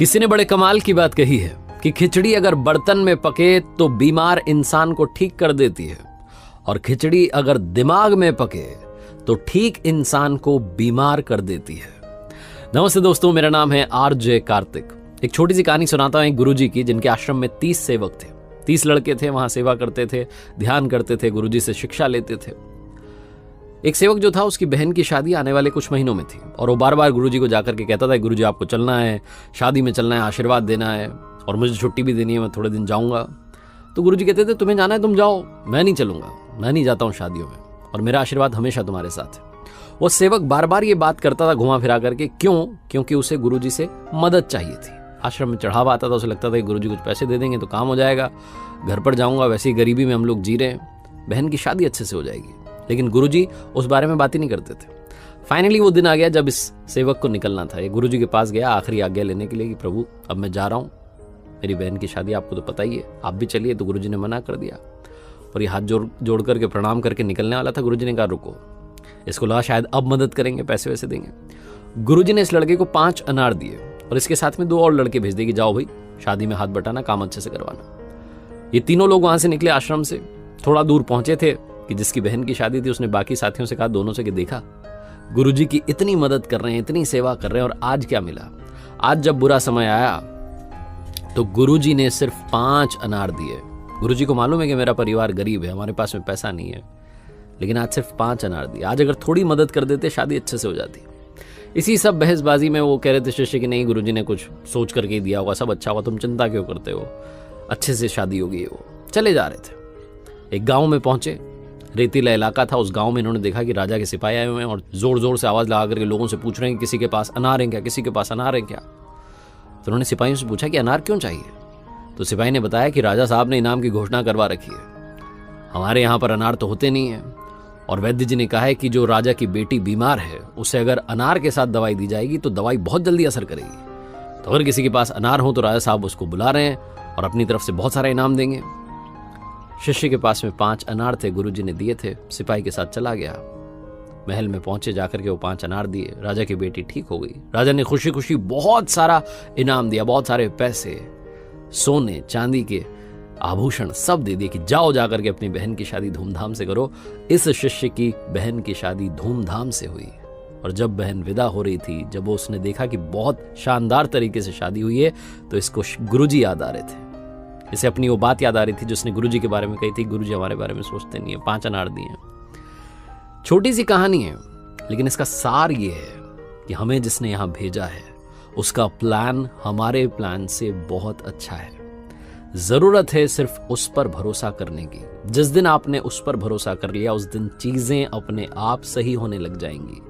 किसी ने बड़े कमाल की बात कही है कि खिचड़ी अगर बर्तन में पके तो बीमार इंसान को ठीक कर देती है, और खिचड़ी अगर दिमाग में पके तो ठीक इंसान को बीमार कर देती है। नमस्ते दोस्तों, मेरा नाम है आरजे कार्तिक। एक छोटी सी कहानी सुनाता हूं एक गुरुजी की, जिनके आश्रम में 30 सेवक थे। 30 लड़के थे, वहां सेवा करते थे, ध्यान करते थे, गुरुजी से शिक्षा लेते थे। एक सेवक जो था, उसकी बहन की शादी आने वाले कुछ महीनों में थी, और वो बार बार गुरुजी को जाकर के कहता था, गुरुजी आपको चलना है, शादी में चलना है, आशीर्वाद देना है, और मुझे छुट्टी भी देनी है, मैं थोड़े दिन जाऊंगा। तो गुरुजी कहते थे, तुम्हें जाना है तुम जाओ, मैं नहीं चलूंगा, मैं नहीं जाता हूँ शादियों में, और मेरा आशीर्वाद हमेशा तुम्हारे साथ है। वो सेवक बार बार ये बात करता था घुमा फिरा करके। क्यों? क्योंकि उसे गुरुजी से मदद चाहिए थी। आश्रम में चढ़ावा आता था, उसे लगता था कि गुरुजी कुछ पैसे दे देंगे तो काम हो जाएगा, घर पर जाऊंगा, वैसे ही गरीबी में हम लोग जी रहे हैं, बहन की शादी अच्छे से हो जाएगी। लेकिन गुरुजी उस बारे में बात ही नहीं करते थे। फाइनली वो दिन आ गया जब इस सेवक को निकलना था। ये गुरुजी के पास गया आखिरी आज्ञा लेने के लिए कि प्रभु अब मैं जा रहा हूँ, मेरी बहन की शादी आपको तो पता ही है, आप भी चलिए। तो गुरुजी ने मना कर दिया, और ये हाथ जोड़ करके प्रणाम करके निकलने वाला था। गुरुजी ने कहा रुको। इसको लगा शायद अब मदद करेंगे, पैसे वैसे देंगे। गुरुजी ने इस लड़के को 5 अनार दिए, और इसके साथ में 2 और लड़के भेज दिए कि जाओ भाई, शादी में हाथ बटाना, काम अच्छे से करवाना। ये तीनों लोग वहां से निकले आश्रम से। थोड़ा दूर पहुंचे थे कि जिसकी बहन की शादी थी, उसने बाकी साथियों से कहा, दोनों से, कि देखा गुरुजी की इतनी मदद कर रहे हैं, इतनी सेवा कर रहे हैं, और आज क्या मिला? आज जब बुरा समय आया तो गुरुजी ने सिर्फ 5 अनार दिए। गुरुजी को मालूम है कि मेरा परिवार गरीब है, हमारे पास में पैसा नहीं है, लेकिन आज सिर्फ 5 अनार दिए। आज अगर थोड़ी मदद कर देते, शादी अच्छे से हो जाती। इसी सब बहसबाजी में वो कह रहे थे शिष्य कि नहीं, गुरुजी ने कुछ सोच करके दिया होगा, सब अच्छा होगा, तुम चिंता क्यों करते हो, अच्छे से शादी होगी। वो चले जा रहे थे, एक गांव में पहुंचे। रेतीला इलाका था। उस गांव में इन्होंने देखा कि राजा के सिपाही आए हुए हैं, और जोर जोर से आवाज लगा करके लोगों से पूछ रहे हैं कि किसी के पास अनार है क्या, किसी के पास अनार है क्या। तो उन्होंने सिपाहियों से पूछा कि अनार क्यों चाहिए। तो सिपाही ने बताया कि राजा साहब ने इनाम की घोषणा करवा रखी है, हमारे यहाँ पर अनार तो होते नहीं है, और वैद्य जी ने कहा है कि जो राजा की बेटी बीमार है, उसे अगर अनार के साथ दवाई दी जाएगी तो दवाई बहुत जल्दी असर करेगी। तो अगर किसी के पास अनार हो तो राजा साहब उसको बुला रहे हैं और अपनी तरफ से बहुत सारा इनाम देंगे। शिष्य के पास में 5 अनार थे, गुरुजी ने दिए थे, सिपाही के साथ चला गया। महल में पहुंचे, जाकर के वो 5 अनार दिए। राजा की बेटी ठीक हो गई। राजा ने खुशी खुशी बहुत सारा इनाम दिया, बहुत सारे पैसे, सोने चांदी के आभूषण सब दे दिए कि जाओ जाकर के अपनी बहन की शादी धूमधाम से करो। इस शिष्य की बहन की शादी धूमधाम से हुई, और जब बहन विदा हो रही थी, जब वो उसने देखा कि बहुत शानदार तरीके से शादी हुई है, तो इसको गुरुजी याद आ रहे थे। इसे अपनी वो बात याद आ रही थी जो उसने गुरुजी के बारे में कही थी, गुरुजी हमारे बारे में सोचते नहीं है, 5 अनार दिए हैं। छोटी सी कहानी है, लेकिन इसका सार ये है कि हमें जिसने यहां भेजा है, उसका प्लान हमारे प्लान से बहुत अच्छा है। जरूरत है सिर्फ उस पर भरोसा करने की। जिस दिन आपने उस पर भरोसा कर लिया, उस दिन चीजें अपने आप सही होने लग जाएंगी।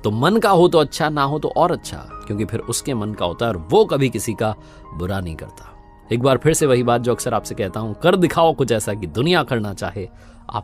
तो मन का हो तो अच्छा, ना हो तो और अच्छा, क्योंकि फिर उसके मन का होता है, और वो कभी किसी का बुरा नहीं करता। एक बार फिर से वही बात जो अक्सर आपसे कहता हूं, कर दिखाओ कुछ ऐसा कि दुनिया करना चाहे। आप